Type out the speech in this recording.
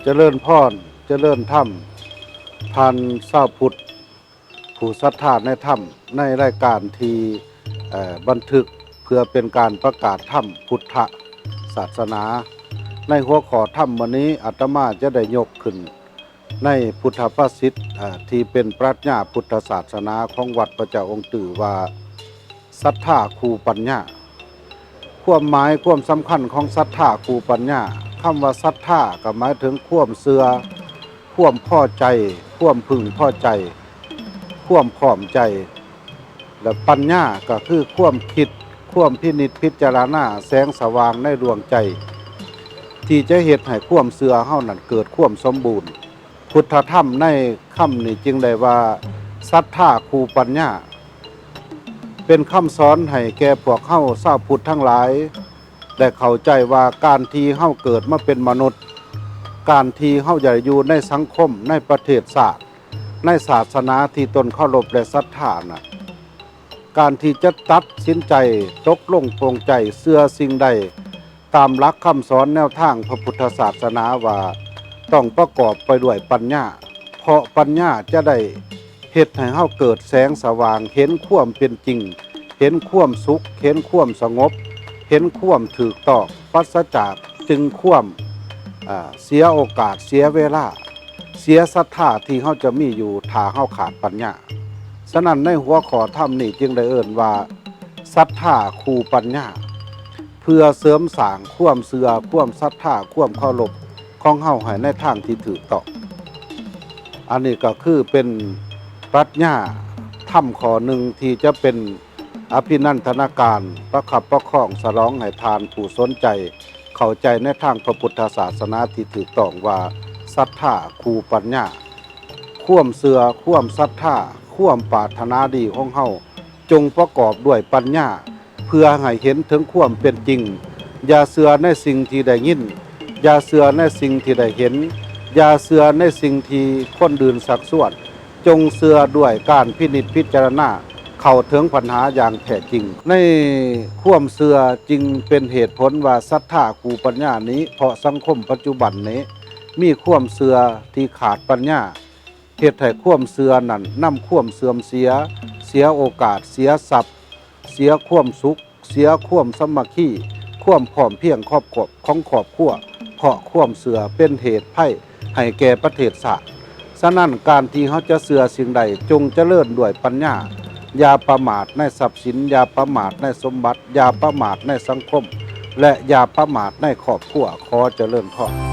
เจริญพรเจริญธรรมพันเศร้าพุทธผู้ศรัทธาในธรรมในรายการที่บันทึกเพื่อเป็นการประกาศธรรมพุทธศาสนาในหัวข้อธรรมวันนี้อาตมาจะได้ยกขึ้นในพุทธภาษิตที่เป็นปรัชญาพุทธศาสนาของวัดพระเจ้าองค์ตื่อว่าศรัทธาคูปัญญาความหมายความสำคัญของศรัทธาคูปัญญาคำว่าศรัทธาก็หมายถึงความเชื่อความพอใจความพึงพอใจความพร้อมใจและปัญญาก็คือความคิดความพินิจพิจารณาแสงสว่างในดวงใจที่จะเฮ็ดให้ความเชื่อเฮานั้นเกิดความสมบูรณ์พุทธธรรมในคำนี้จึงได้ว่าศรัทธาคูปัญญาเป็นคำสอนให้แก่พวกเฮาชาวพุทธทั้งหลายได้เข้าใจว่าการที่เฮาเกิดมาเป็นมนุษย์การที่เฮาจะอยู่ในสังคมในประเทศชาติในศาสนาที่ตนเคารพและศรัทธาน่ะการที่จะตัดสินใจตกลงปรงใจเชื่อสิ่งใดตามหลักคำสอนแนวทางพระพุทธศาสนาว่าต้องประกอบไปด้วยปัญญาเพราะปัญญาจะได้เฮ็ดให้เฮาเกิดแสงสว่างเห็นความเป็นจริงเห็นความสุขเห็นความสงบเห็นความถูกต้องปราศจากจึงความเสียโอกาสเสียเวลาเสียศรัทธาที่เฮาจะมีอยู่ถ้าเฮาขาดปัญญาฉะนั้นในหัวข้อธรรมนี้จึงได้เอิ้นว่าศรัทธาคู่ปัญญาเพื่อเสริมสร้างความเชื่อความศรัทธาความเคารพของเฮาให้ในทางที่ถูกต้องอันนี้ก็คือเป็นปรัชญาธรรมข้อหนึ่งที่จะเป็นอภินันทนาการประคับประคองสรองให้ทานผู้สนใจเข้าใจในทางพระพุทธศาสนาที่ถูกต้องว่าศรัทธาคู่ปัญญาความเชื่อความศรัทธาความปรารถนาดีของเฮาจงประกอบด้วยปัญญาเพื่อให้เห็นถึงความเป็นจริงอย่าเชื่อในสิ่งที่ได้ยินอย่าเชื่อในสิ่งที่ได้เห็นอย่าเชื่อในสิ่งที่คนอื่นสักส่วนจงเชื่อด้วยการพินิจพิจารณาเข้าถึงปัญหาอย่างแท้จริงในความเชื่อจึงเป็นเหตุผลว่าศรัทธาคู่ปัญญานี้เพราะสังคมปัจจุบันนี้มีความเชื่อที่ขาดปัญญาเฮ็ดให้ความเชื่อนั้นนำความเสื่อมเสียโอกาสเสียทรัพย์เสียความสุขเสียความสามัคคีความพร้อมเพรียงครอบครัวของครอบครัวเพราะความเชื่อเป็นเหตุภัยให้แก่ประเทศชาติฉะนั้นการที่เขาจะเชื่อสิ่งใดจงเจริญด้วยปัญญาอย่าประมาทในทรัพย์สินอย่าประมาทในสมบัติอย่าประมาทในสังคมและอย่าประมาทในครอบครัวขอเจริญพร